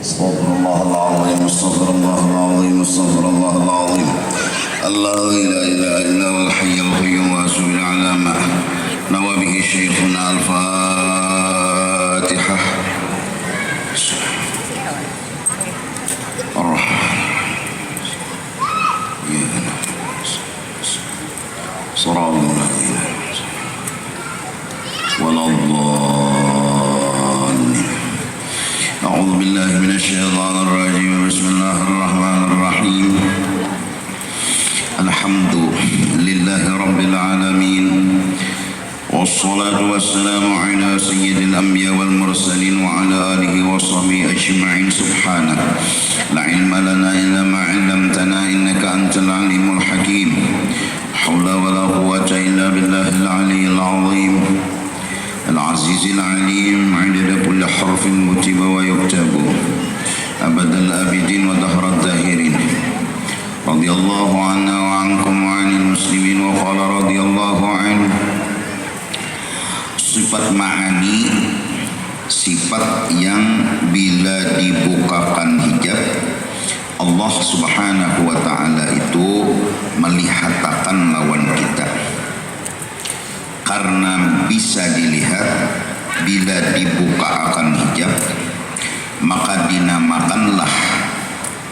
استغفر الله العظيم استغفر الله العظيم استغفر الله العظيم الله لا اله الا هو الحي القيوم واسال على ما نوى به شيخنا الفاتحه صراط الذين ولا الضالين أعوذ بالله من الشيطان الرجيم بسم الله الرحمن الرحيم الحمد لله رب العالمين والصلاة والسلام على سيد الأنبياء والمرسلين وعلى آله وصحبه أجمعين سبحانك لا علم لنا إلا ما علمتنا إنك أنت العليم الحكيم حول ولا قوة إلا بالله العلي العظيم العزيز العليم عدد كل حرف كتب ويكتب أبد الآبدين ودهر الداهرين رضي الله عنا وعنكم وعن المسلمين وقال رضي الله عنه. Sifat ma'ani, sifat yang bila dibukakan hijab Allah subhanahu wa ta'ala itu melihatkan lawan kita. Karena bisa dilihat bila dibuka akan hijab, maka dinamakanlah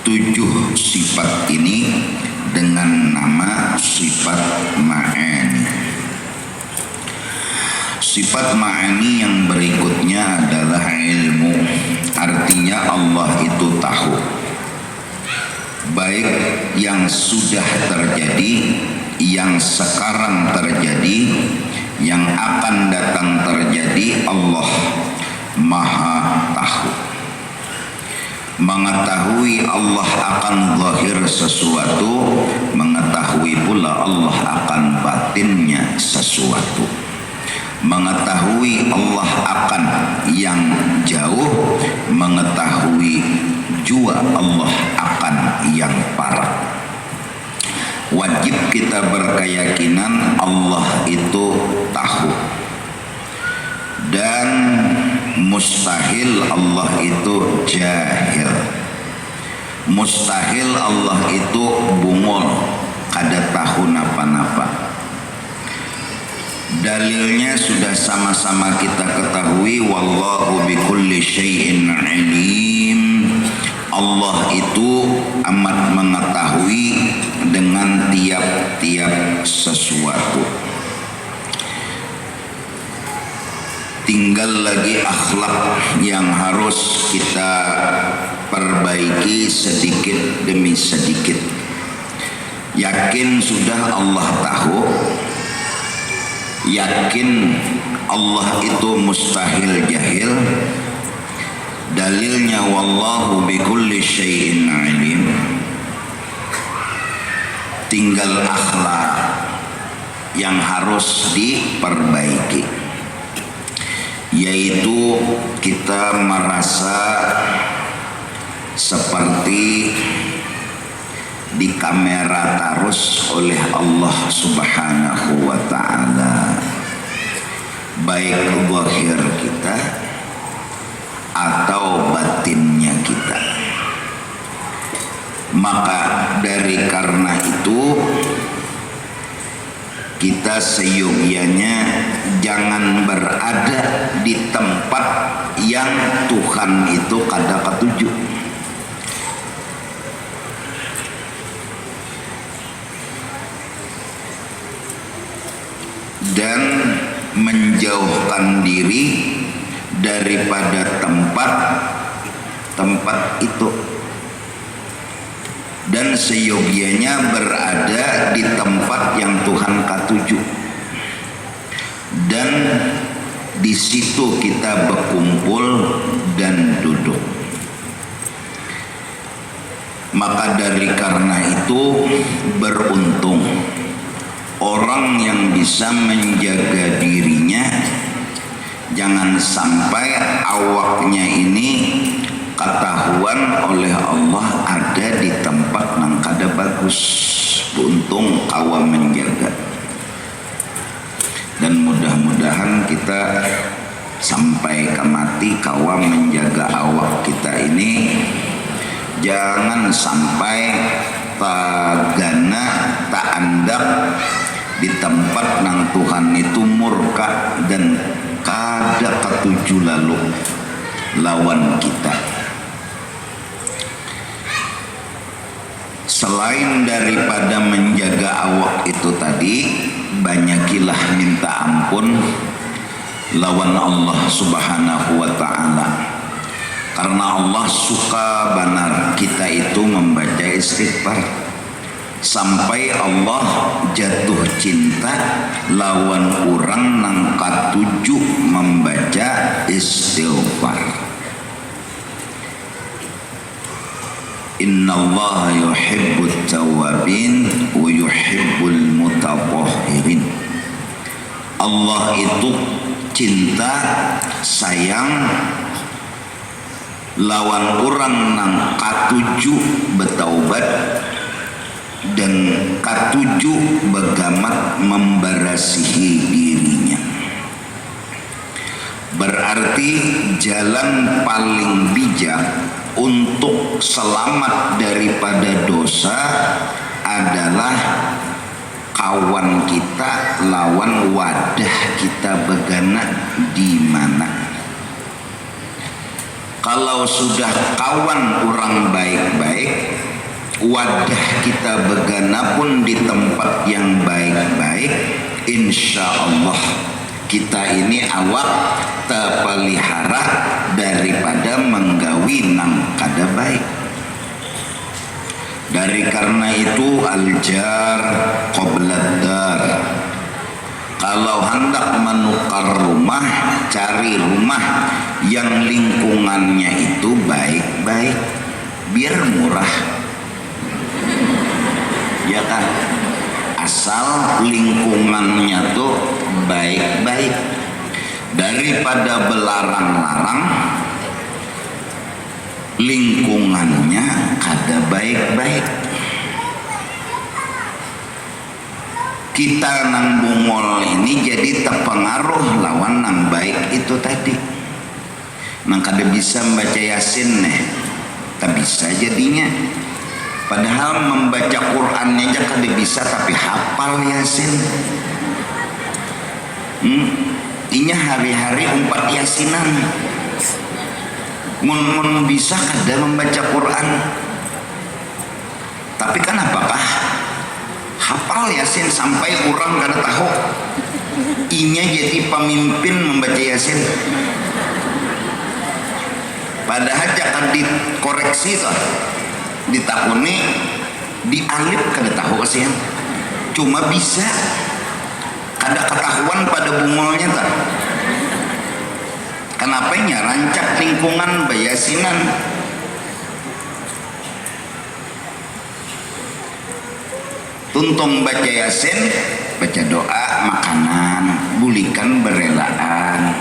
7 sifat ini dengan nama sifat ma'ani. Sifat ma'ani yang berikutnya adalah ilmu. Artinya Allah itu tahu, baik yang sudah terjadi, yang sekarang terjadi, yang akan datang terjadi. Allah Maha tahu. Mengetahui Allah akan zahir sesuatu, mengetahui pula Allah akan batinnya sesuatu. Mengetahui Allah akan yang jauh, mengetahui juga Allah akan yang parah. Wajib kita berkeyakinan Allah itu tahu, dan mustahil Allah itu jahil. Mustahil Allah itu bungol, kada tahu napa-napa. Dalilnya sudah sama-sama kita ketahui, wallahu bikulli syai'in alim. Allah itu amat mengetahui dengan tiap-tiap sesuatu. Tinggal lagi akhlak yang harus kita perbaiki sedikit demi sedikit. Yakin sudah Allah tahu, yakin Allah itu mustahil jahil. Dalilnya wallahu bikulli syai'in alim. Tinggal akhlak yang harus diperbaiki, yaitu kita merasa seperti di kamera terus oleh Allah subhanahu wa ta'ala, baik zahir kita atau batinnya kita. Maka dari karena itu kita seyogianya jangan berada di tempat yang Tuhan itu kada ketuju. Dan menjauhkan diri daripada tempat itu, dan seyogianya berada di tempat yang Tuhan katuju, dan di situ kita berkumpul dan duduk. Maka dari karena itu beruntung orang yang bisa menjaga dirinya, jangan sampai awaknya ini ketahuan oleh Allah ada di tempat yang kada bagus. Untung kawa menjaga. Dan mudah-mudahan kita sampai ke mati hati kawa menjaga awak kita ini jangan sampai tagana tak andak di tempat nang Tuhan itu murka dan kada ketuju lalu lawan kita. Selain daripada menjaga awak itu tadi, banyakilah minta ampun lawan Allah Subhanahu wa ta'ala. Karena Allah suka benar kita itu membaca istighfar. Sampai Allah jatuh cinta lawan orang nang katuju membaca istighfar. Innallaha yuhibbut tawwabin wa yuhibbul mutatahhirin. Allah itu cinta sayang lawan orang nang katuju bertaubat dan katuju begamat membarasihi dirinya. Berarti jalan paling bijak untuk selamat daripada dosa adalah kawan kita lawan wadah kita begana di mana. Kalau sudah kawan orang baik-baik, wadah kita begana pun di tempat yang baik-baik, insya Allah kita ini awak terpelihara daripada menggawi nang kada baik. Dari karena itu al-jar qoblad dar. Kalau hendak menukar rumah, cari rumah yang lingkungannya itu baik-baik, biar murah. Ya kan? Asal lingkungannya tuh baik-baik, daripada belarang-larang lingkungannya kada baik-baik. Kita nang bungol ini jadi terpengaruh lawan nang baik itu tadi. Nang kada bisa membaca Yasin nih, tak bisa jadinya. Padahal membaca Qur'annya aja kada bisa tapi hafal Yasin. Inya hari-hari 4 Yasinan. Mun bisa kada membaca Quran. Tapi kan apakah hafal Yasin sampai orang kada tahu. Inya jadi pemimpin membaca Yasin. Padahal jangan dikoreksi toh. Ditakuni dialip kada tahu sih. Cuma bisa kada ketahuan pada bungolnya tak. Kenapa rancak lingkungan bayasinan? Tuntung baca Yasin, baca doa, makanan, bulikan berelaan.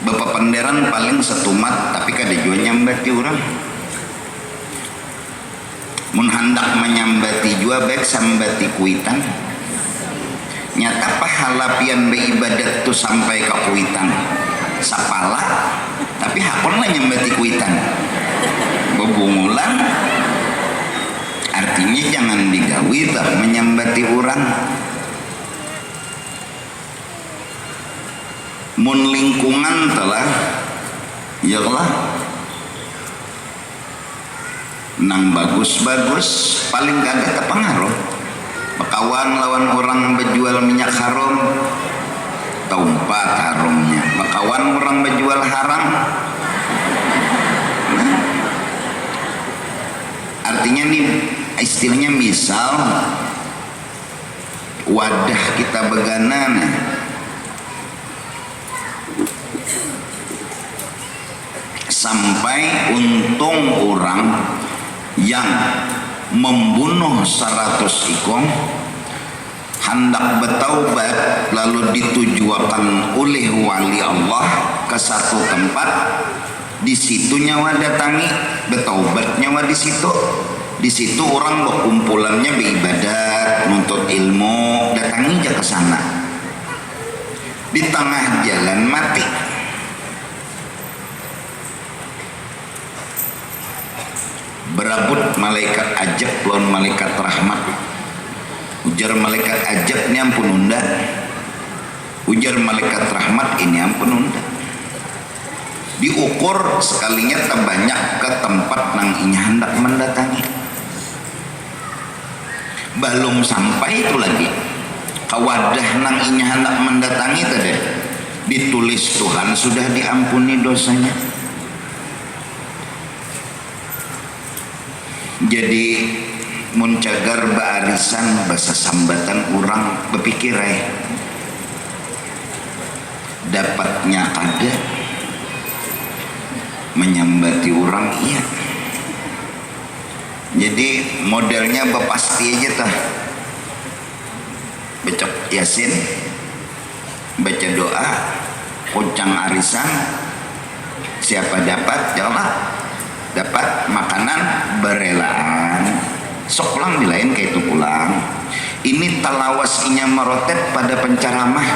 Bapak penderan paling setumat tapi kada jua nyambati orang. Mun hendak menyambati jua baik sambati kuitan. Nyata pahala pian beribadat tu sampai ke kuitan sapala, tapi hakon lah nyambati kuitan bebungulan. Artinya jangan digawi tak menyambati orang. Mun lingkungan telah ya Allah nang bagus-bagus paling kagak terpengaruh. Bakawan lawan orang berjual minyak haram, taubat haramnya. Bakawan orang berjual haram. Nah, artinya nih istilahnya misal wadah kita begana nih. Sampai untung orang yang membunuh 100 ikong hendak bertaubat lalu ditujukan oleh wali Allah ke satu tempat, di situ nyawa datangi bertaubat nyawa di situ orang berkumpulannya beribadat nuntut ilmu, datangi aja ke sana. di tengah jalan mati. Berabut malaikat ajab lawan malaikat rahmat. Ujar malaikat ajab ini ampun unda, ujar malaikat rahmat ini ampun unda. Diukur sekalinya terbanyak ke tempat nang inya hendak mendatangi. Belum sampai itu lagi kawadah nang inya hendak mendatangi tadi ditulis Tuhan sudah diampuni dosanya. Jadi muncagar baarisan bahasa sambatan orang berpikir dapatnya kada menyambati orang iya. Jadi modelnya bepasti aja tah, baca yasin, baca doa, kuncang arisan, siapa dapat jawab dapat makanan berelaan, sok pulang dilain kayak itu pulang. Ini talawas inya merotep pada penceramah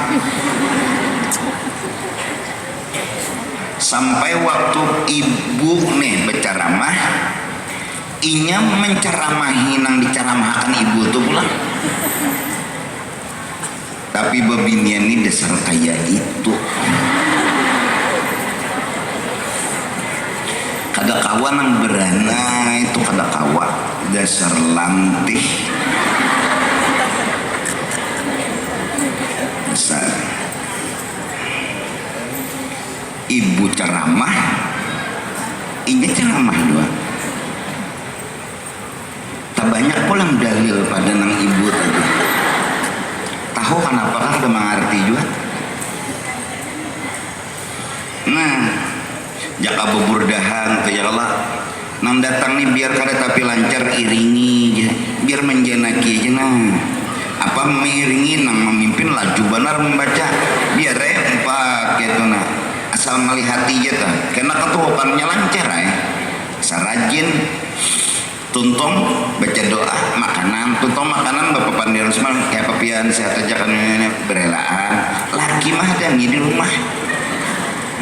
sampai waktu ibu nih berceramah, inya menceramahi nang diceramahkan ibu tuh pulang. Tapi babinian ini dasar kayak itu. Kada kawan yang berana itu kada kawan dasar lantih. Dasar ibu ceramah, ini ceramah dua. Tak banyak pulang dalil pada nang ibu tadi. Tahu kenapa kan udah mengerti juga. Nah, jaka beburdahan ke Allah nang datang nih biar kada tapi lancar iringi aja, biar menjanaki aja nah. Apa mengiringi nang memimpin laju benar membaca biar empat gitu nah. Asal melihat aja ta, karena ketuapannya lancar sarajin tuntung baca doa makanan tuntung makanan bapak pandiran semua kayak papian sehat aja kan berelaan laki mah ada di rumah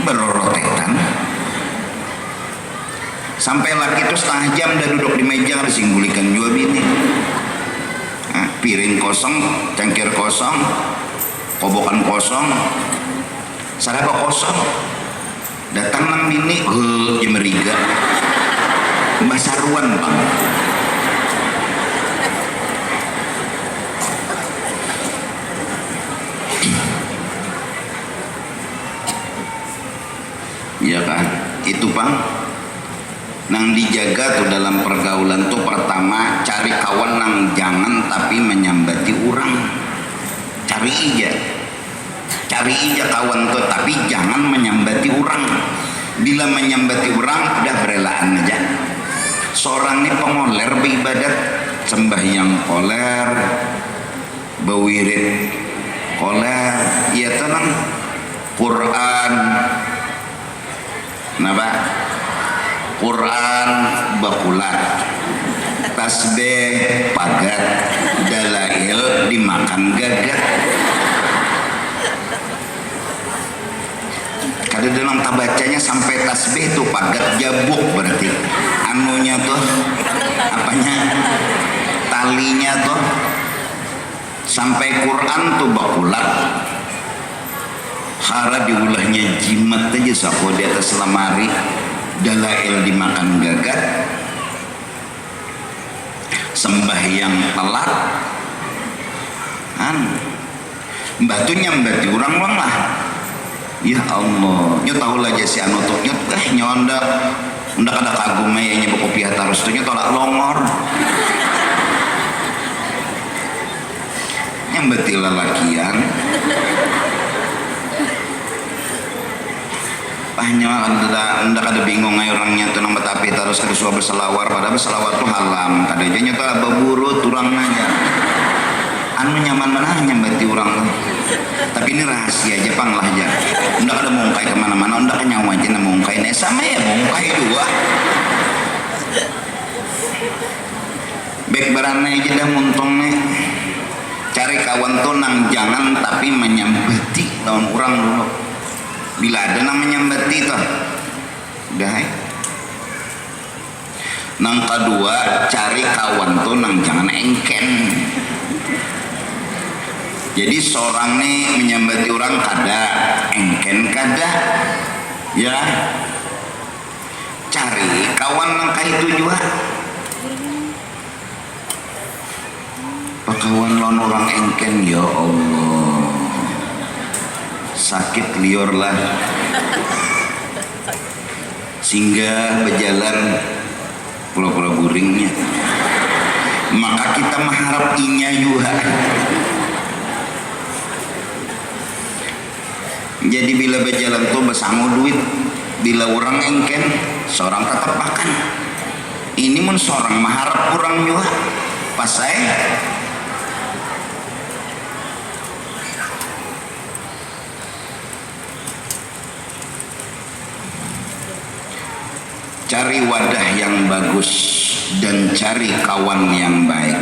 berorotetan sampai laki itu setengah jam udah duduk di meja harus singgulikan juga bini. Nah, piring kosong, cangkir kosong, kobokan kosong, saraba kosong. Datang nang bini, jemeriga, basaruan bang. Iya kan, itu bang. Nang dijaga tuh dalam pergaulan tuh pertama cari kawan nang jangan tapi menyambati orang. Cari ija kawan tuh tapi jangan menyambati orang. Bila menyambati orang udah berelaan aja. Seorang ini pengoler beribadat, sembahyang koler, bewirid koler, ya tenang Quran. Napa? Quran bakulat, tasbih pagat, dalail dimakan gagat. Kada dalam tabacanya sampai tasbih tuh pagat jabuk berarti anunya tuh apanya talinya tuh sampai Quran tuh bakulat. Hara diulahnya jimat aja sapo di atas lemari. Dalail dimakan gagat, sembahyang telat, batunya mbati orang lah. Ya Allah, nyo tahu lah si anu tuh nyo nyonda, ndak ada kagum ya nyo kopi harus tuh nyo tolak longor. Nyambati lalakian. Hanya ndak ada bingung ngai orangnya tuh nang betapi terus kada suah berselawar padahal berselawar tuh halam kada aja nya tuh beburut urang aja anu nyaman mana nyambati urang tuh tapi ini rahasia aja pang lah aja ndak ada mungkai kemana-mana ndak nyawa aja na mungkai nih sama ya mungkai dua baik barane aja dah muntung nih cari kawan tuh nang jangan tapi menyambati tahun orang dulu bila ada namanya menyambati itu udah nang kedua cari kawan tuh nang jangan engken. Jadi seorang nih menyambati orang kada engken kada ya, cari kawan nang kayak itu juga pakawan lawan orang engken. Ya Allah, sakit liur lah sehingga berjalan pulau-pulau buringnya, maka kita mengharap inya juga. Jadi bila berjalan tuh bersama duit, bila orang engken seorang tetap makan. Ini pun seorang mengharap orang juga pas saya cari wadah yang bagus dan cari kawan yang baik.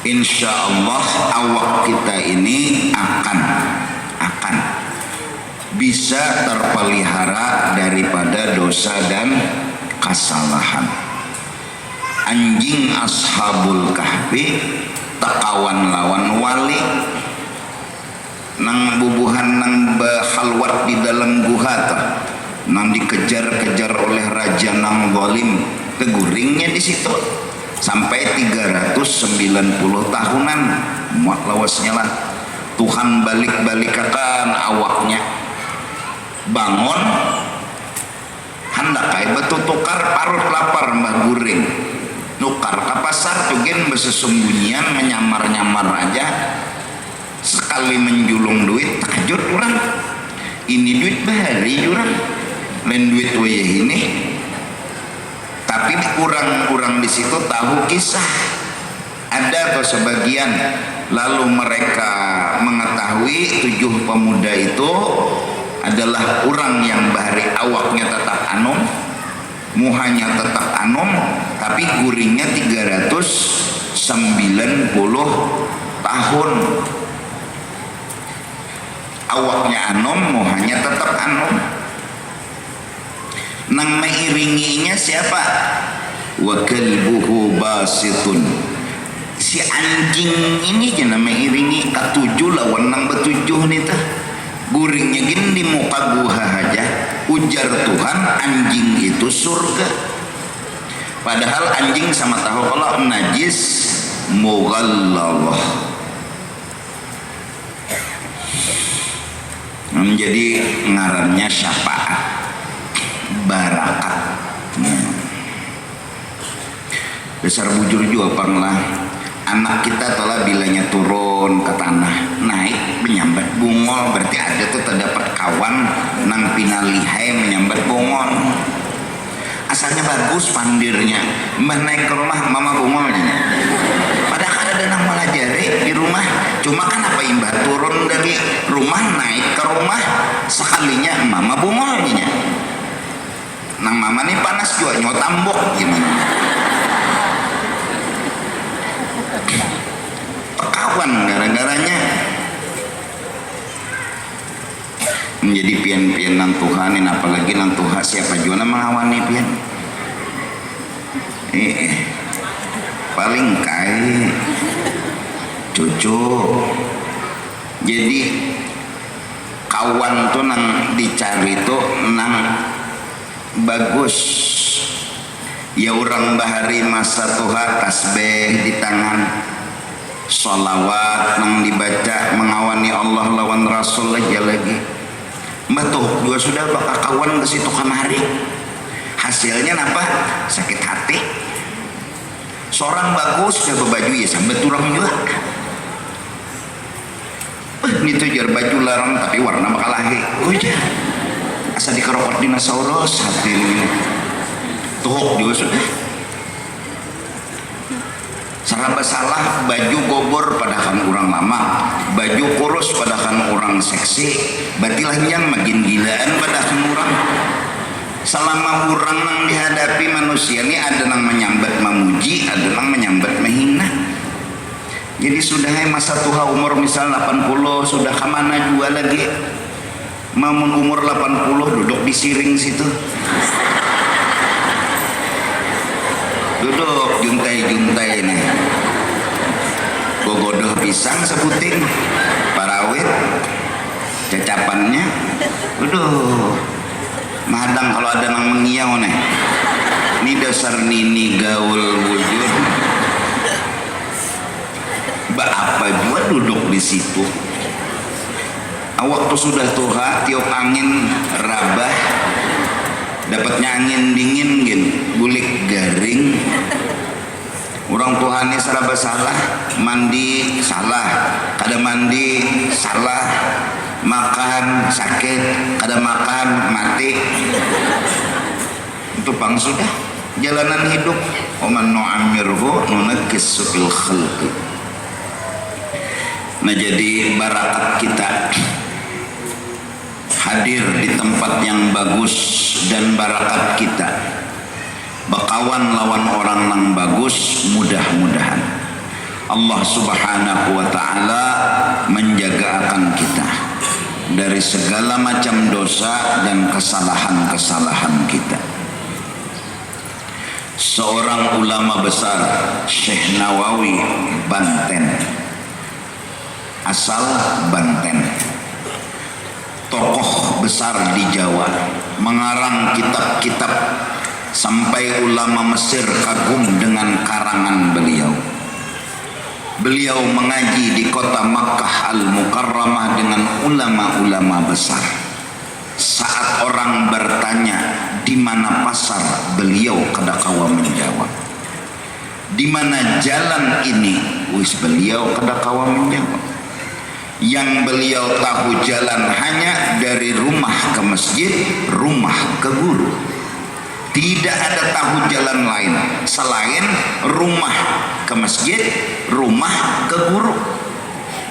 Insya Allah awak kita ini akan bisa terpelihara daripada dosa dan kesalahan. Anjing ashabul kahfi takawan lawan wali nang bubuhan nang berhalwat di dalam guha nang dikejar-kejar oleh raja nang zalim, teguringnya di situ sampai 390 tahunan. Muak lawasnya lah Tuhan balik-balikakan awaknya, bangun hendak kai betul tukar parut lapar mbah guring nukar ke pasar tugen bersesembunyian menyamar-nyamar aja, sekali menjulung duit takjut orang ini duit bahari orang lain duit wayah ini. Tapi kurang-kurang di situ tahu kisah ada atau sebagian, lalu mereka mengetahui 7 pemuda itu adalah orang yang bahari awaknya tetap anom, muhanya tetap anom, tapi guringnya 390 tahun. Awaknya anom, muhanya tetap anom. Nang mengiringinya siapa? Wa kalbuhu basitun. Si anjing ini jangan mengiringi ke-7 lawan nang be-7 nih tah. Guringnya gini di muka guha aja. Ujar Tuhan anjing itu surga. Padahal anjing sama tahu kalau najis mughallallah. Menjadi ngarannya syafaat barakat. Besar bujur juga pernah anak kita telah bilanya turun ke tanah naik menyambat bungol, berarti ada tuh terdapat kawan nang pinalihai menyambat bungol. Asalnya bagus pandirnya, mbah naik ke rumah mama bungolnya. Padahal ada nang melajari di rumah, cuma kan apa imbah turun dari rumah naik ke rumah sekalinya mama bungolnya. Nang mama nih panas juga nyotambok gimana. Pekawan gara-garanya menjadi pian-pian nang Tuhanin, apalagi nang Tuhan siapa juga mengawani pian. Paling kai cucu. Jadi kawan tuh nang dicari tuh nang bagus ya, orang bahari masa Tuhan tasbih di tangan, sholawat nang dibaca, mengawani Allah lawan Rasul aja lagi. Betul juga sudah bakal kawan ke situ kamari. Hasilnya apa? Sakit hati. Seorang bagus sudah berbaju ya sampai turang juga. Ini tuh jar baju larang tapi warna bakal lagi. Udah. Asa dikerokot dinosaurus hati ini. Tuhuk juga sudah. Serba salah baju gobor padahal orang lama, baju kurus padahal orang seksi, batilah yang makin gilaan padahal orang. Selama orang yang dihadapi manusia ini ada yang menyambat memuji, ada yang menyambat menghina. Jadi sudah masa Tuhan umur misal 80 sudah kemana juga lagi. Mamun umur 80 duduk di siring situ, duduk juntai-juntai nih, gogodoh pisang sebuting parawit cacapannya, udah madang kalau ada nang mengiau nih, ini dasar nini gaul wujud, apa juga duduk di situ. Waktu sudah tua, tiup angin rabah, dapatnya angin dingin gin, bulik garing. Orang Tuhan ini serba salah, mandi salah, kada mandi salah, makan sakit, kada makan mati. Itu pang sudah jalanan hidup. Oman nu'amirhu nunakis fil khalqi. Nah, jadi barakat kita hadir di tempat yang bagus, dan barakat kita bakawan lawan orang yang bagus, mudah-mudahan Allah subhanahu wa ta'ala menjaga akan kita dari segala macam dosa dan kesalahan-kesalahan kita. Seorang ulama besar, Syekh Nawawi, Banten, asal Banten, tokoh besar di Jawa, mengarang kitab-kitab sampai ulama Mesir kagum dengan karangan beliau. Beliau mengaji di kota Makkah Al-Mukarramah dengan ulama-ulama besar. Saat orang bertanya di mana pasar, beliau kada kawa menjawab. Di mana jalan ini, wis beliau kada kawa menjawab. Yang beliau tahu jalan hanya dari rumah ke masjid, rumah ke guru. Tidak ada tahu jalan lain selain rumah ke masjid, rumah ke guru.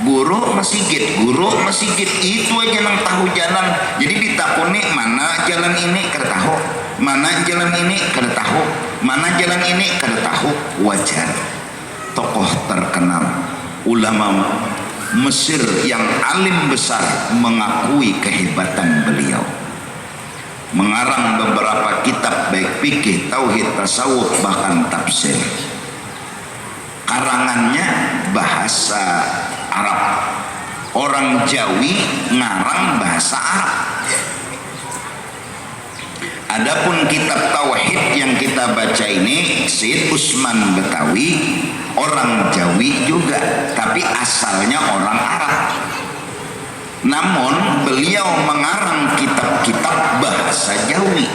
Guru masjid, guru masjid, itu aja yang tahu jalan. Jadi ditakuni mana jalan ini kada tahu, mana jalan ini kada tahu, mana jalan ini kada tahu. Wajar tokoh terkenal ulama Mesir yang alim besar mengakui kehebatan beliau, mengarang beberapa kitab baik fikih, tauhid, tasawuf, bahkan tafsir. Karangannya bahasa Arab, orang Jawi ngarang bahasa Arab. Adapun kitab tauhid yang kita baca ini, Syed Usman Betawi, orang Jawi juga, tapi asalnya orang Arab. Namun beliau mengarang kitab-kitab bahasa Jawi.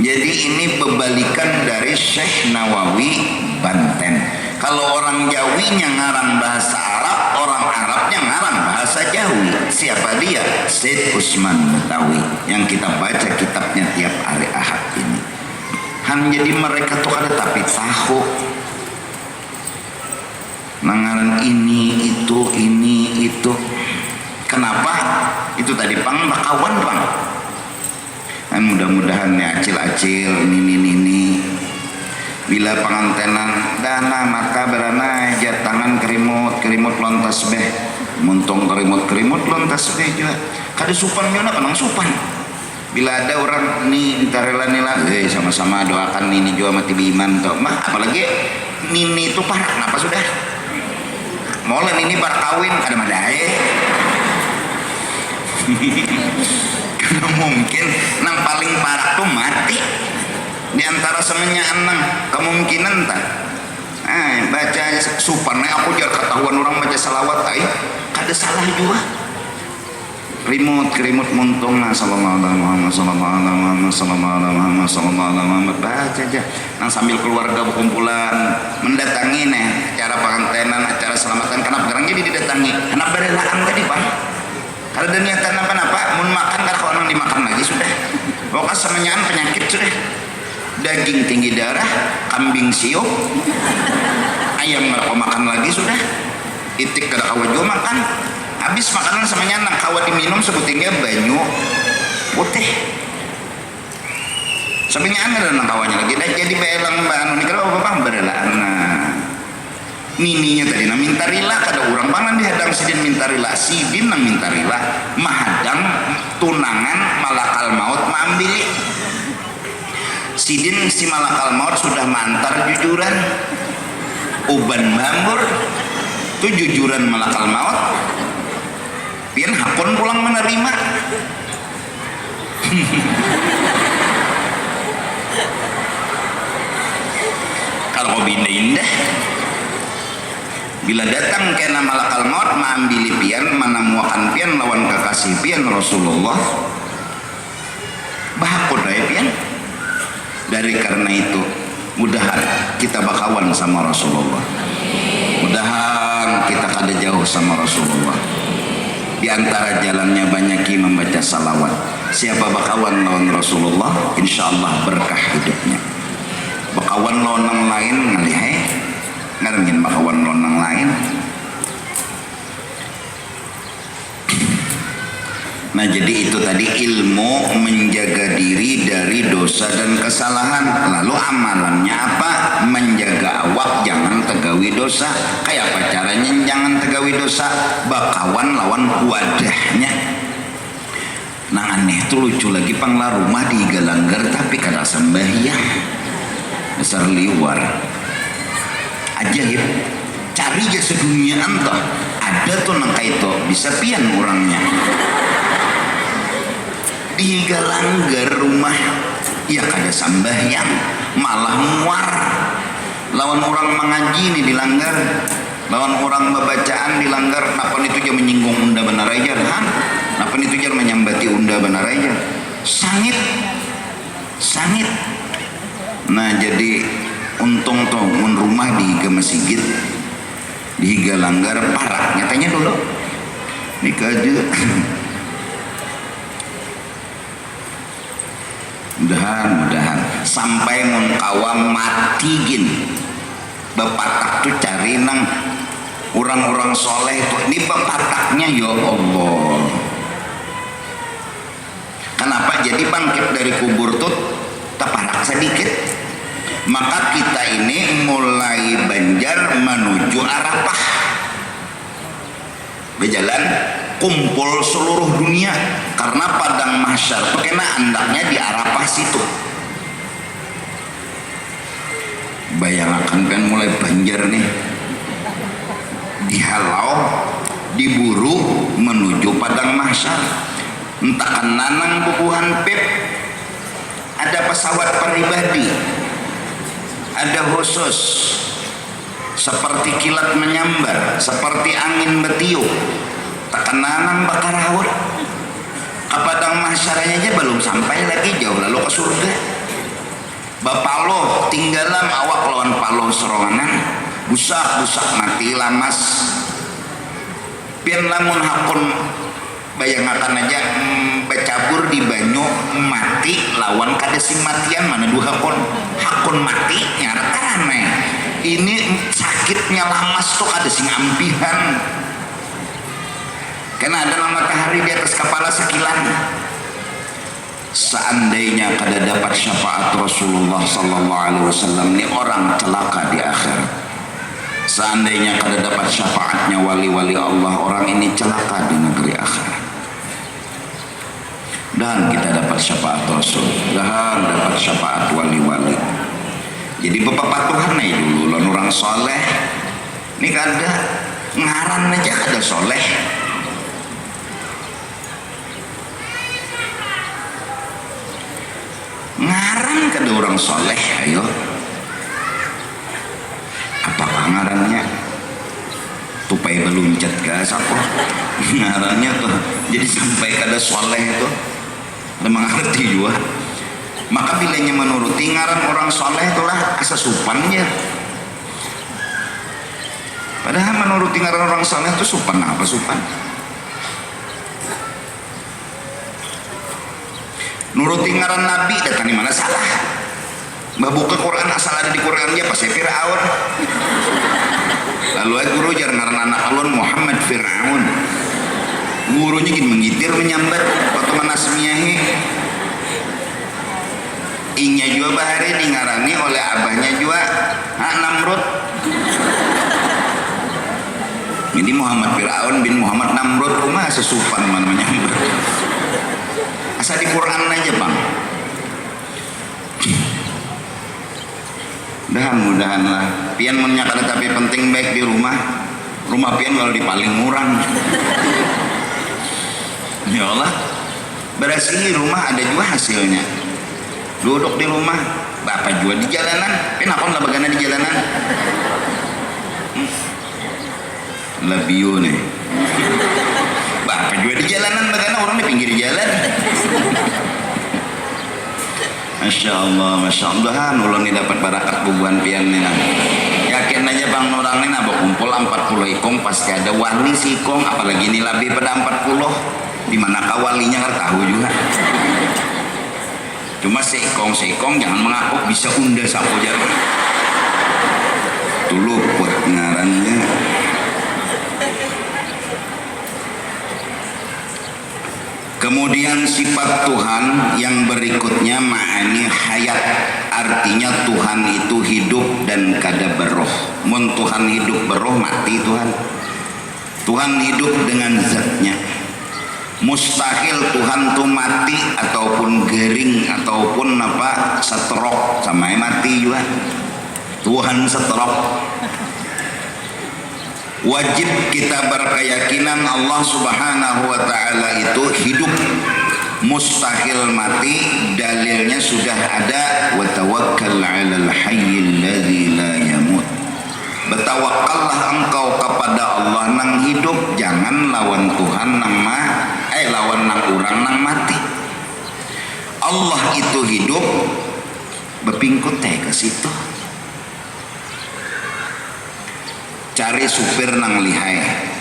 Jadi ini pebalikan dari Syekh Nawawi Banten. Kalau orang Jawinya ngarang bahasa Arab, orang Arabnya ngarang bahasa Jawi. Siapa dia? Syed Usman Betawi yang kita baca kitabnya tiap hari Ahad ini. Jadi mereka tuh ada tapi tahu nangaran ini itu. Kenapa? Itu tadi pang bakawan pang. Dan mudah-mudahan ya acil-acil ini bila pengantenan dana mata berana aja tangan kerimut lontas beh muntung kerimut lontas beh juga kada supan juga penang supan. Bila ada orang nih intarela nila sama-sama doakan ini juga mati biman toh mah, apalagi nini itu parah kenapa sudah molen ini bar kawin kada madai. Karena mungkin nang paling parah tuh mati di antara semuanya enang kemungkinan tak. Baca supannya aku jar ketahuan orang baca salawat tai kada salah juga. Kerimut muntung sallallahu alaihi wasallam baca aja. Nang sambil keluarga berkumpulan mendatangi nih acara pengantenan, acara selamatan, kenapa sekarang jadi didatangi anak berelaan tadi pak. Kalau ada niatan apa-apa, mun makan kada orang dimakan lagi sudah. Pokoknya semuanya penyakit sudah. Daging tinggi darah, kambing siuk, ayam nggak makan lagi sudah. Itik kada kawa juga makan. Habis makanan semuanya nak kawa diminum sebutingnya banyu putih. Sebenarnya ada nang kawanya lagi. Dan jadi belang mbak anu ini kalau bapak berelaan. nininya tadi na minta rila kada urang pangan dihadang sidin minta rila, sidin nang minta rila mahadang tunangan malakal maut maambili. Sidin si malakal maut sudah mantar jujuran uban mambur tu jujuran malakal maut pian hakun pulang menerima. Kalau indah bila datang kena malakal maut maambili pian manamuakan pian lawan kekasih pian Rasulullah bahakun daya pian. Dari karena itu mudahan kita bakawan sama Rasulullah, mudahan kita kada jauh sama Rasulullah. Di antara jalannya banyaki membaca salawat. Siapa bakawan lawan Rasulullah, insya Allah berkah hidupnya. Bakawan lawan yang lain ngalihai ngarengin bakawan lawan yang lain. Nah jadi itu tadi ilmu menjaga diri dari dosa dan kesalahan. Lalu amalannya apa? Menjaga awak jangan tegawi dosa. Kayak apa caranya jangan tegawi dosa? Bakawan lawan wadahnya. Nah aneh tuh lucu lagi pangla rumah di Galanggar tapi kada sembahyang. Dasar liwar. Ajaib. Cari aja sedunia entah. Ada tuh nang kaito bisa pian orangnya. Di Galanggar rumah ya kada sambahyang malah muar lawan orang mengaji nih di Langgar, lawan orang membacaan di Langgar. Napa itu dia menyinggung unda benar aja kan, napa itu dia menyambati unda benar aja sangit. Nah jadi untung tuh mun rumah di higa masjid di higa Langgar parah nyatanya dulu nikah aja. Mudahan sampai mun kawam mati gin bepatak tuh cari nang orang-orang soleh tuh ini bepataknya ya Allah. Kenapa jadi bangkit dari kubur tuh teparak sedikit? Maka kita ini mulai Banjar menuju Arafah berjalan kumpul seluruh dunia karena padang mahsyar pokoknya andaknya di Arafah situ. Bayangkan kan mulai Banjar nih dihalau diburu menuju padang mahsyar. Entah kan nanang bubuhan pep ada pesawat pribadi ada khusus seperti kilat menyambar seperti angin betiup tekenanang bakar haur ke padang mahsyarnya aja belum sampai lagi jauh lalu ke surga. Bapalo tinggalan awak lawan palo seronganan busak mati lamas pian lamun hakun bayangkan aja bercabur di banyu mati lawan kada sing matian mana dua hakun mati nyaratan ini sakitnya lamas tuh kada sing ampihan. Karena ada matahari di atas kepala sekilan. Seandainya kada dapat syafaat Rasulullah sallallahu alaihi wasallam ini orang celaka di akhirat. Seandainya kada dapat syafaatnya wali-wali Allah, orang ini celaka di negeri akhirat. Dan kita dapat syafaat Rasul, dan dapat syafaat wali-wali. Jadi bapak Tuhan nih dulu lawan orang soleh. Ini kada ngaran aja kada soleh. Ngaran kada orang soleh, ayo apa ngarannya tupai beluncat gas apa ngarannya tuh jadi sampai kada soleh itu memang ngerti juga. Maka bilanya menuruti ngaran orang soleh itulah asa supannya. Padahal menuruti ngaran orang soleh itu supan apa supan? Nuruti ngaran Nabi datang di mana salah? Buka Quran asal ada di Quran dia pasti Fir'aun. Lalu guru jar ngaran anak alun Muhammad Fir'aun. Gurunya gini mengitir menyambat waktu manasmiyahi. Inya juga bahari dingarani oleh abahnya juga Namrud. Ini Muhammad Fir'aun bin Muhammad Namrud rumah sesupan namanya. Asal di Quran aja bang. Mudahan lah. Pian menyakada tapi penting baik di rumah. Rumah pian kalau di paling murang. Ya Allah. Berasih rumah ada juga hasilnya. Duduk di rumah, bapak juga di jalanan. Kenapa nggak bagana di jalanan? Lebih nih. Bapak juga di jalanan, bagana orang di pinggir jalan. Masya Allah, Masya Allah, ulun ini dapat barakat bubuhan pian nih. Yakin aja bang orang ini nabok kumpul 40 ikong pasti ada wali si ikong, apalagi ini lebih pada 40. Di manakah walinya nggak tahu juga. Cuma seikong jangan mengaku bisa unda sapo jalan. Tulu buat ngarannya. Kemudian sifat Tuhan yang berikutnya ma'ani hayat, artinya Tuhan itu hidup dan kada beroh. Mun Tuhan hidup beroh mati Tuhan. Tuhan hidup dengan zatnya. Mustahil Tuhan tuh mati ataupun gering ataupun apa stroke sama mati juga. Tuhan stroke. Wajib kita berkeyakinan Allah Subhanahu wa taala itu hidup, mustahil mati. Dalilnya sudah ada, wa tawakkal 'alal hayyil ladzi la yamut. Bertawakallah engkau kepada Allah nang hidup, jangan lawan Tuhan nang lawan nang urang nang mati. Allah itu hidup, bepingkut teh ke situ. Cari supir nang lihai,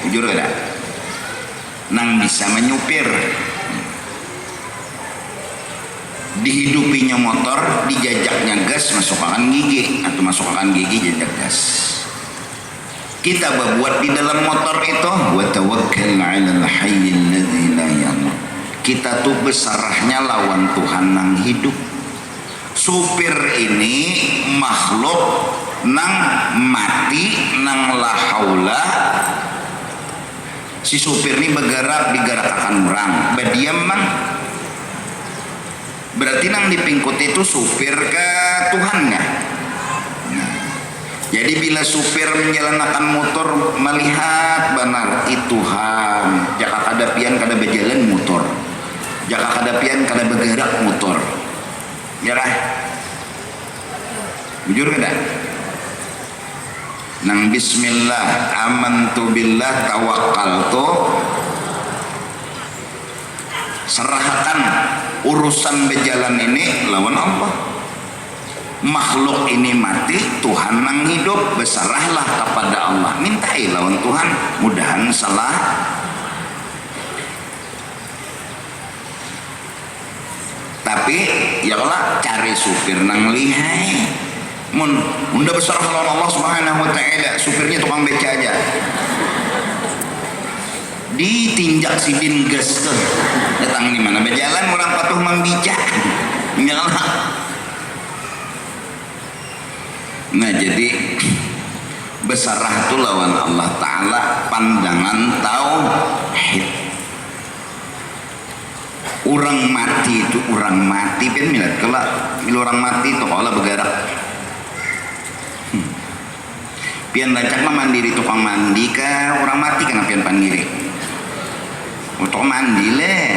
jujur ada, nang bisa menyupir. Dihidupinya motor, dijajaknya gas, masukkan gigi atau masukkan gigi jajak gas. Kita berbuat di dalam motor itu, wa tawakkal 'alal hayyil ladzi la yamut. Kita tuh besarahnya lawan Tuhan nang hidup. Supir ini makhluk nang mati nang la haula. Si supir ini bergerak digerakkan orang badiam mang. Berarti nang dipingkut itu supir ke Tuhan nggak? Nah, jadi bila supir menjalankan motor melihat benar itu Tuhan, jaka kada pian kada berjalan motor, jaka kada pian kada bergerak motor, ya kah? Jujur kada? Nang bismillah amantu billah tawakkaltu, serahkan urusan berjalan ini lawan Allah. Makhluk ini mati, Tuhan nang hidup, bersarahlah kepada Allah, mintai lawan Tuhan, mudahan salah. Tapi ya Allah cari supir nang lihai. Munda besar lawan Allah Subhanahu wa taala, supirnya tukang beca aja. Ditinjak si bin gas tuh. Datang di mana berjalan orang patuh membijak. Nyala. Nah, jadi besarah itu lawan Allah taala pandangan tauhid. Orang mati itu orang mati pun milat kelak. Bila orang mati itu Allah bergerak. Pian lacak mah mandiri tukang mandi kah orang mati kan pian pandiri untuk mandi leh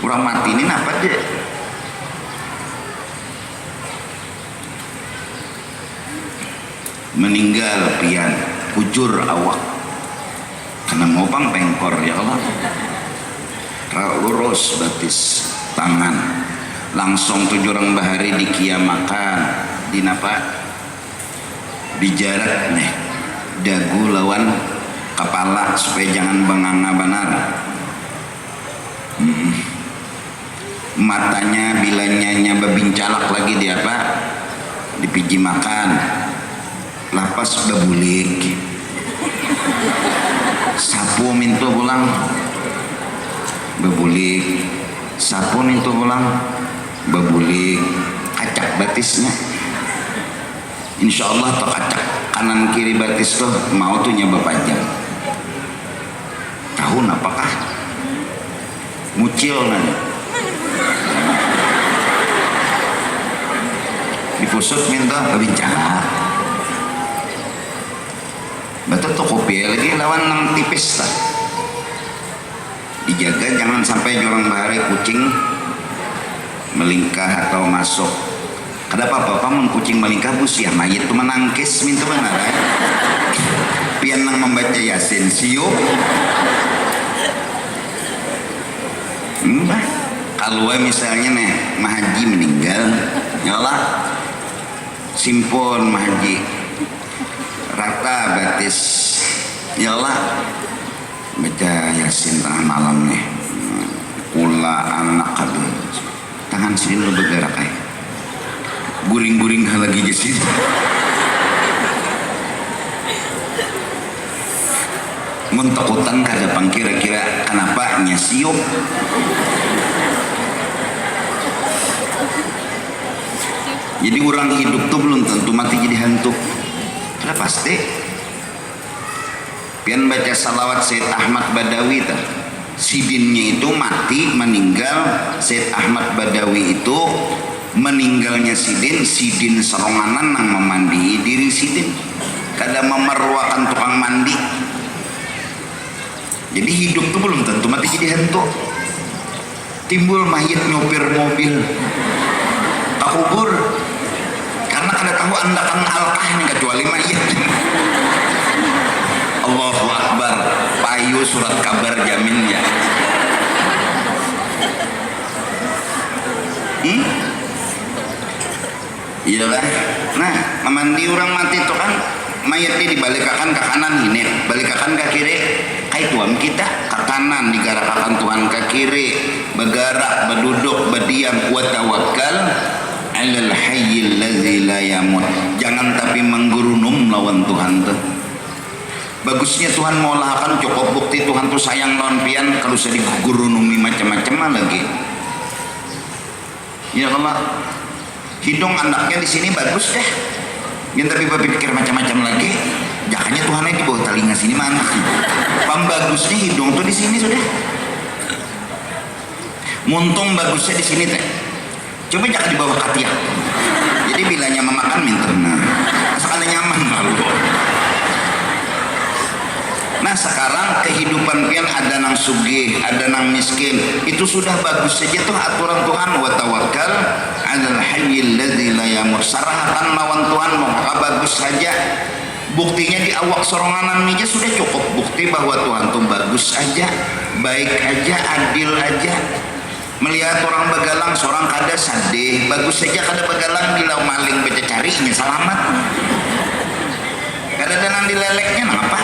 orang mati ini apa deh meninggal pian kujur awak karena ngobang pengkor ya Allah lurus batis tangan langsung 7 orang bahari dikiamakan di napa dijarak nih dagu lawan kepala supaya jangan benganga benar. Matanya bila nyanya babincalak lagi di apa dipiji makan lapas babulik sapu mintu pulang babulik sapu mintu pulang babulik acak batisnya. Insya Allah tuh kanan kiri batis tuh mau tuh nyoba pajang tahun apakah mucil nanya dipusut minta berbicara betul tuh kopi lagi lawan nang tipis lah dijaga jangan sampai jorang bahari kucing melingkah atau masuk kenapa bapak mun kucing melingkah busia mayit tuh menangkis minta benar pian nang membaca yasin siup kalau misalnya nih mahaji meninggal nyolah simpon mahaji rata batis nyolah baca yasin tengah malam nih kula anak kadu tangan sini lu bergerak kayak guring-guring lagi di sini muntakutan kada pang kira-kira kenapa nyasiup jadi orang hidup tuh belum tentu mati jadi hantu sudah pasti pian baca salawat Said Ahmad Badawi tah sidinnya itu mati meninggal Said Ahmad Badawi itu meninggalnya sidin seronganan nang memandi diri sidin kada memerluakan tukang mandi jadi hidup tuh belum tentu mati jadi hantu timbul mayit nyopir mobil tak kubur karena kada tahu andakan alkah nih kecuali mayit Allahu Akbar payu surat kabar jamin ya iya lah nah mandi orang mati itu kan mayatnya dibalikakan ke kanan ini balikakan ke kiri kai tuan kita ke kanan digarakakan Tuhan ke kiri bergerak berduduk berdiam wa tawakkal alal hayyil ladzi la yamut jangan tapi menggurunum lawan Tuhan tuh bagusnya Tuhan mau lahakan cukup bukti Tuhan tuh sayang lawan pian kalau saya digurunumi macam-macam lagi ya Allah hidung anaknya di sini bagus deh yang tapi berpikir macam-macam lagi jakanya Tuhannya di bawah telinga sini mana pembagusnya hidung tuh di sini sudah muntung bagusnya di sini teh coba jangan di bawah katiak jadi bilanya memakan minterna asalkan nyaman lalu nah sekarang kehidupan pian ada nang sugih ada nang miskin itu sudah bagus saja tuh aturan Tuhan wa tawakkal alal hayyil ladzi la yamut sarahan lawan Tuhan maka bagus saja buktinya di awak soronganan aja sudah cukup bukti bahwa Tuhan tuh bagus aja baik aja adil aja melihat orang begalang seorang kada sadeh bagus saja kada begalang bila maling baca carinya selamat kada danang dileleknya kenapa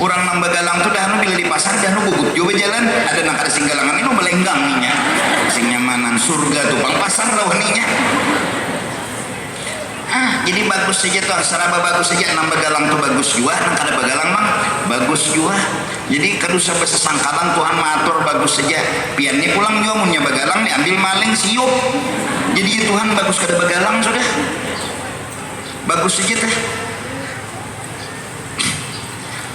orang nang begalang tuh dah bila di pasar dah gugut coba jalan ada nang kada singgalangan ini belenggang ninya sing nyamanan surga tuh pang pasar rawaninya jadi bagus saja tuh saraba bagus saja nang begalang tuh bagus juga nang kada begalang mang bagus juga jadi kadusa sesangkalan Tuhan matur bagus saja piannya pulang juga munnya begalang diambil maling siup jadi Tuhan bagus kada begalang sudah bagus saja teh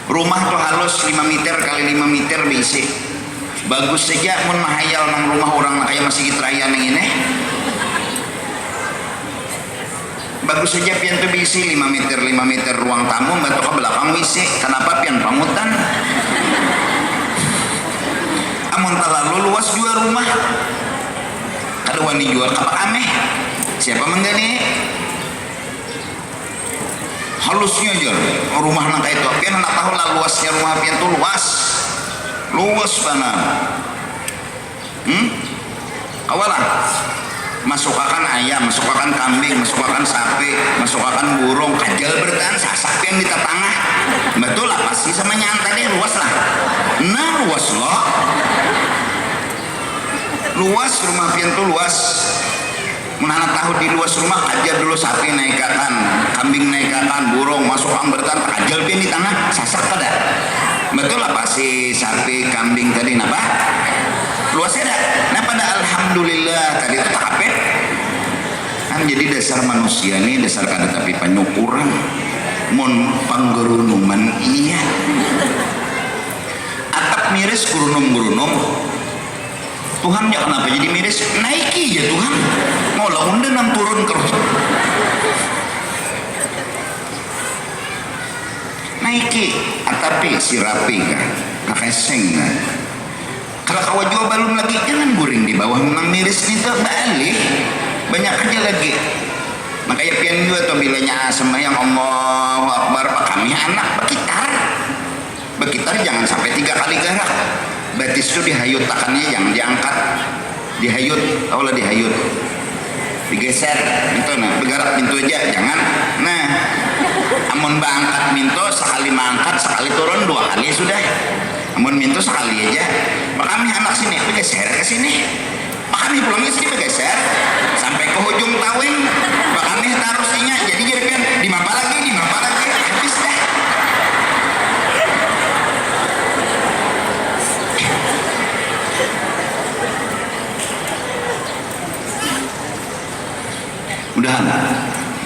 rumah tuh halus 5 meter kali 5 meter bisa bagus saja mun mahayal nang rumah orang kayak masih Raya nang ini bagus saja pian tuh bisa 5 meter ruang tamu batu ke belakang bisa kenapa pian pamutan amun terlalu luas juga rumah kada wani jual kapak ameh siapa menggani halusnya aja rumah nang kayak itu pian nak tahu lah luasnya rumah pian tuh luas banget awalah masukkan ayam, masukkan kambing, masukkan sapi, masukkan burung, kajal bertahan sasak yang di tengah betul lah pasti sama nyantai deh luas lah nah luas loh luas rumah pian tuh luas menanam tahu di luas rumah aja dulu sapi naikakan kambing naikakan burung masukkan bertahan kajal pian di tengah sasak kada betul lah pasti sapi kambing tadi napa luasnya dah nah pada alhamdulillah tadi itu tak kan jadi dasar manusia nih dasar kada tapi penyukuran mun panggerunuman iya atap miris gurunum Tuhan ya kenapa jadi miris naiki ya Tuhan mau lah undangan turun terus naiki atapi sirapi kah kakeseng kah kalau kawajua balum lagi jangan guring di bawah menang miris ini terbalik banyak aja lagi makanya pian juga tuh bilanya sembahyang Allahu Akbar pak kami anak begitar jangan sampai 3 kali gerak batis itu dihayut takannya jangan diangkat dihayut Allah dihayut digeser itu nah bergerak pintu aja jangan nah amun bangkat minto sekali mangkat sekali turun 2 kali sudah amun minto sekali aja pak kami anak sini bergeser ke sini pak kami pulangnya sini bergeser sampai ke ujung tawing pak kami taruh sinya jadi jadikan di mapa lagi habis dah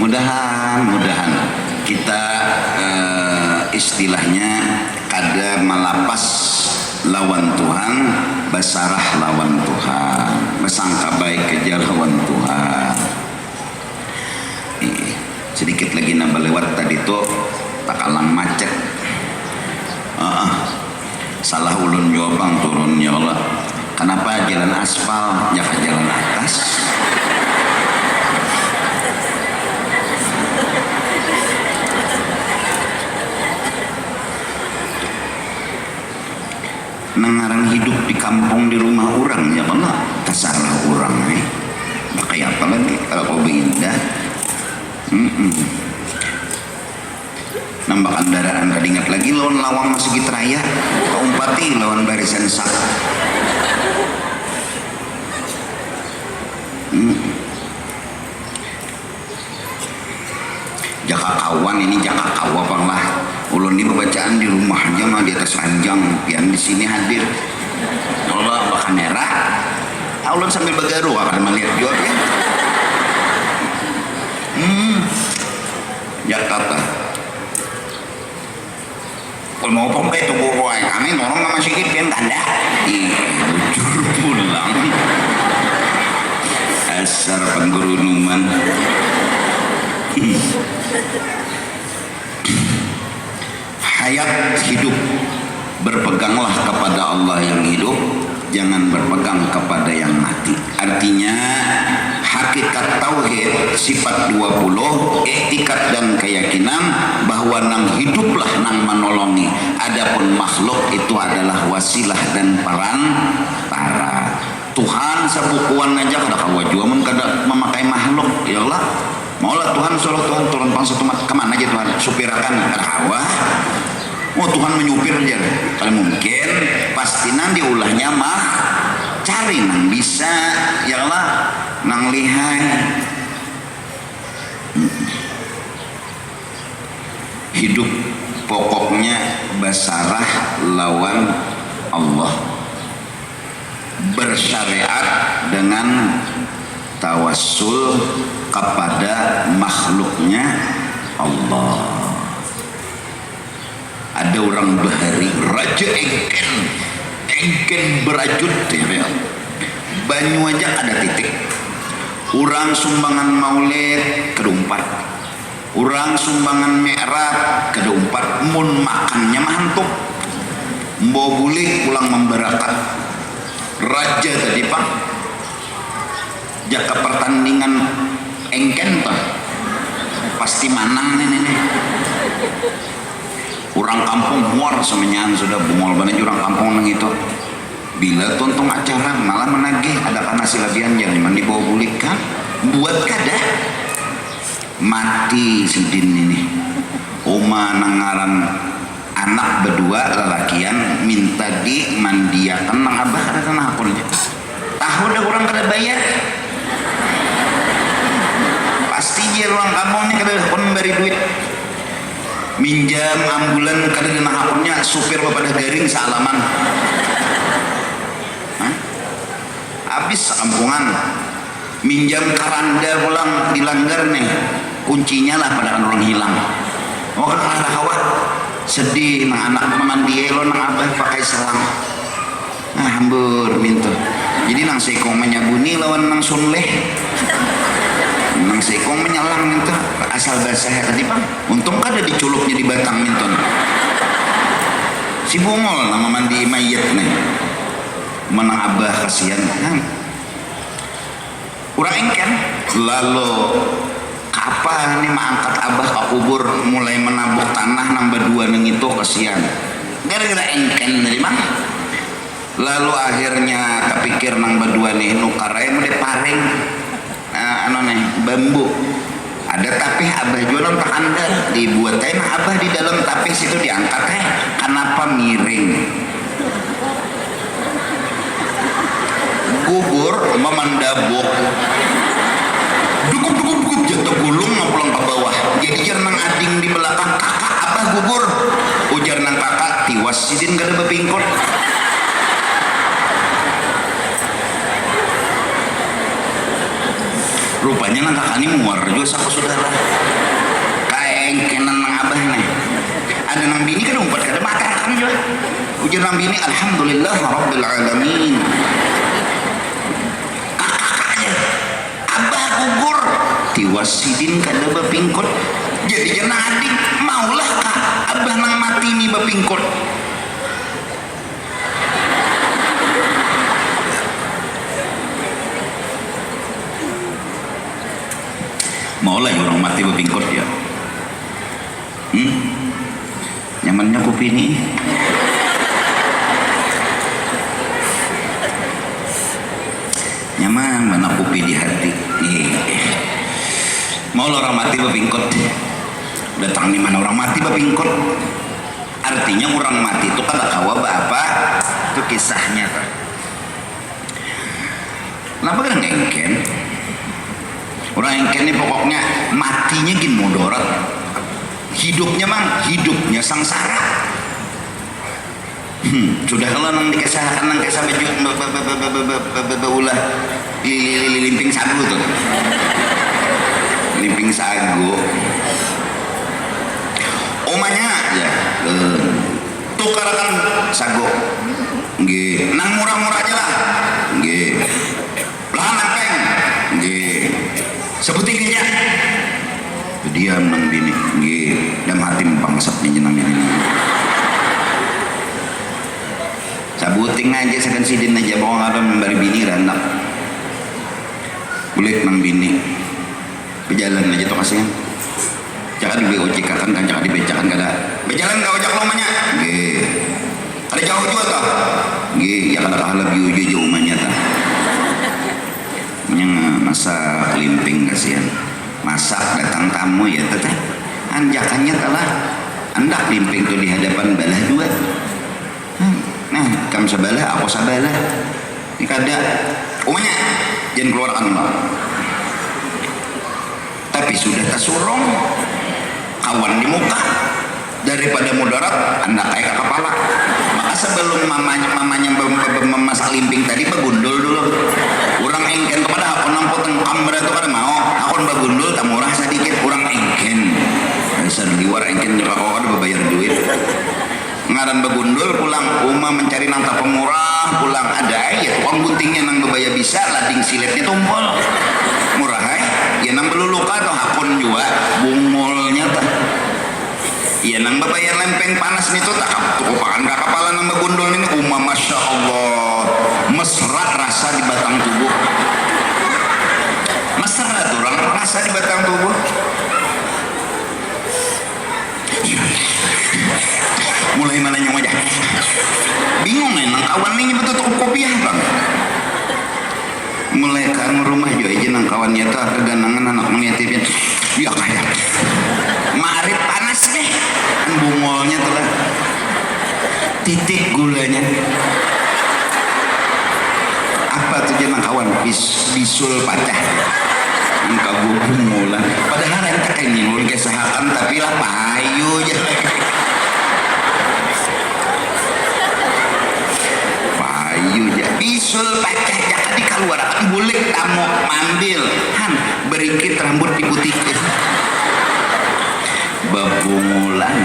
mudahan kita istilahnya kada malapas lawan Tuhan basarah lawan Tuhan besangka baik kejar lawan Tuhan sedikit lagi nambah lewat tadi tuh takalang macet salah ulun jawabang turun ya Allah kenapa jalan aspal jangan jalan atas nengaran hidup di kampung di rumah orang ya Allah tersalah orang kayak apa lagi kalau kau indah nambah kendaraan kada ingat lagi lawan lawang masih raya kau umpati lawan barisan sak jaka kawan ini jaka kawa lah ulun ini pembacaan di rumah aja mah di atas ranjang pian di sini hadir Allah bahkan merah ulun sambil bagaru akan melihat juga ya Jakarta kalau mau pompe itu buruan kami norong sama sikit pian kanda bujur pulang asar penggerunuman hayat hidup berpeganglah kepada Allah yang hidup jangan berpegang kepada yang mati artinya hakikat tauhid sifat 20 iktikat dan keyakinan bahwa nang hiduplah nang menolongi adapun makhluk itu adalah wasilah dan perantara Tuhan sebukuan aja kada kawajua mun kada memakai makhluk ya Allah maulah Tuhan suruh Tuhan turun pangsa kemana aja Tuhan supirakan kada hawa Tuhan menyupir aja kalau mungkin pasti nanti ulahnya mah cari nang bisa ya Allah nang lihai hidup pokoknya basarah lawan Allah bersyariat dengan tawassul kepada makhluknya Allah. Ada orang bahari raja engken berajut ya. Banyu aja ada titik. Orang sumbangan maulid kedumpat. Orang sumbangan mi'rab kedumpat. Mun makannya mantuk. Mbo boleh pulang memberakat. Raja tadi pak. Jaka pertandingan engken pak. Pasti manang nih. Orang kampung muar semenyan sudah bungol banget orang kampung nang itu bila tonton acara malah menagih ada karena silabian yang dibawa bulikan buat kada mati sidin ini oma nangaran anak berdua lelakian minta di mandiakan nang abah ada tanah akunnya tahu dah orang kada bayar pasti je orang kampung ini kada pun beri duit minjam ambulan kada dina akunnya supir pada garing salaman habis kampungan minjam karanda pulang dilanggar nih kuncinya lah pada orang hilang oh kan hawa sedih nang anak mandi lo nang abah pakai selang hambur minta jadi nang sekong menyabuni lawan nang sunleh nang sekong menyalang minta asal basah tadi bang untung kada diculupnya di batang minta si bungol nama mandi mayat nih menang abah kasihan urang engken lalu kapan nih angkat abah ke kubur mulai menabuk tanah nambah dua neng itu kasihan gara-gara engken dari mana lalu akhirnya kepikir nambah dua nih nukarai mau diparing bambu ada tapi abah jualan tak anda dibuat abah di dalam tapi situ diangkat kenapa miring kubur memandabuk dukup jatuh gulung ngapulong ke bawah jadi jernang ading di belakang kakak abah gugur ujar nang kakak tiwas sidin gak ada bepingkot rupanya nang kakak ini muar juga sama saudara kayak engkenan nang abah nih ada nang bini kan umpat kada makan kan juga ujar nang bini alhamdulillah rabbil alamin kakaknya abah gugur tiwasidin kada bepingkot jadi jenang adik maulah kak abah nang mati ini bepingkot maulah ya orang mati bepingkot ya nyamannya kopi ini nyaman mana kopi di hati maulah orang mati bepingkot datang di mana orang mati bepingkot artinya orang mati itu kan kawa apa itu kisahnya kan kenapa kan engken orang engken ini pokoknya matinya gin mudarat hidupnya mang hidupnya sangsara sudah kalau nang dikesahkan nang kesah baju ulah limping sagu tuh limping sagu omanya aja tukarakan sagu nggih nang murah-murah aja lah nggih lahan apeng nggih sebutin aja diam nang bini nggih dan hati bangsat nyenang bini sabuting aja sekan sidin aja bawa ada memberi bini randak kulit nang bini berjalan aja tuh kasihnya jangan di ojek kan jangan dibecakan kada berjalan kau ojek lomanya nggih ada jauh juga toh nggih ya kada kalah biu jauh umanya tah yang masa kelimping kasihan masak datang tamu ya teteh anjakannya telah anda kelimping tuh di hadapan balah dua nah kamu sabalah aku sabalah ini kada umanya jangan keluarkan mbak tapi sudah tersurung kawan di muka daripada mudarat anda kayak ke kepala maka sebelum mamanya memasak limping tadi begundul dulu orang engken kepada aku nampot kamera itu kada mau aku begundul tak murah sedikit orang engken dasar liwar engken juga kau ada bayar duit ngaran begundul pulang rumah mencari nangka pemurah pulang ada ya uang guntingnya nang bebaya bisa lading siletnya tumpul murah ya nang beluluka atau hakun juga bungolnya tak ya nang bebaya lempeng panas itu tak kupakan ke kepala nang begundul ini masya Allah mesra rasa di batang tubuh mesra tuh orang rasa di batang tubuh mulai mana nyong aja bingung nang kawan ini betul kopi ya bang mulai kan rumah juga aja nang kawannya tuh keganangan anak mengiatipin ya kayak marit panas deh kan bungolnya tuh lah titik gulanya apa tuh jangan kawan bisul pacah engkau bungolan padahal ente kayak nyingul kesahakan tapi lah payu aja bisul pacah jadi keluar boleh tamu ambil han berikit rambut di butik bebungulan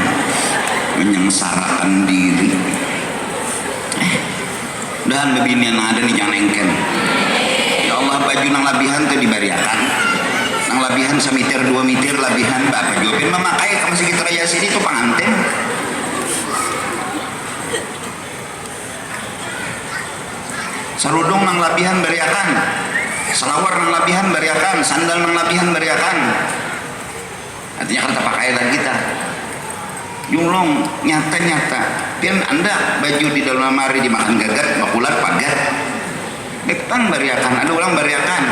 menyengsarakan diri. Dan bebinian ada nih jangan engken. Ya Allah, baju nang labihan tuh dibariakan. Nang labihan samiter 2 meter labihan bapak jawabin memakai kamu segitu raya sini tuh pengantin. Sarudung nang labihan bariakan, selawar nang labihan bariakan, sandal nang labihan bariakan. Artinya kan pakaian kita jumlong nyata-nyata. Pian anda baju di dalam lemari dimakan gagat bakulat pagat betang bariakan, ada orang bariakan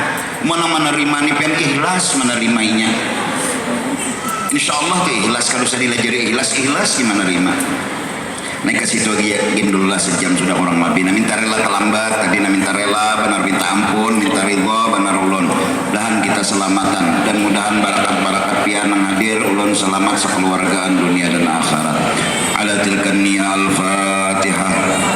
mana menerima nih pian ikhlas menerimainya. Insya Allah tuh ikhlas, kalau saya dilajari ikhlas gimana terima. Naik ke situ lagi ya, dulu lah sejam sudah orang mabina minta rela terlambat tadi, minta rela benar minta ampun, minta ridho benar ulun. Mudahan kita selamatan dan mudahan barakat pian yang hadir ulun selamat sekeluargaan dunia dan akhirat. Ala tilkan niya al-Fatihah.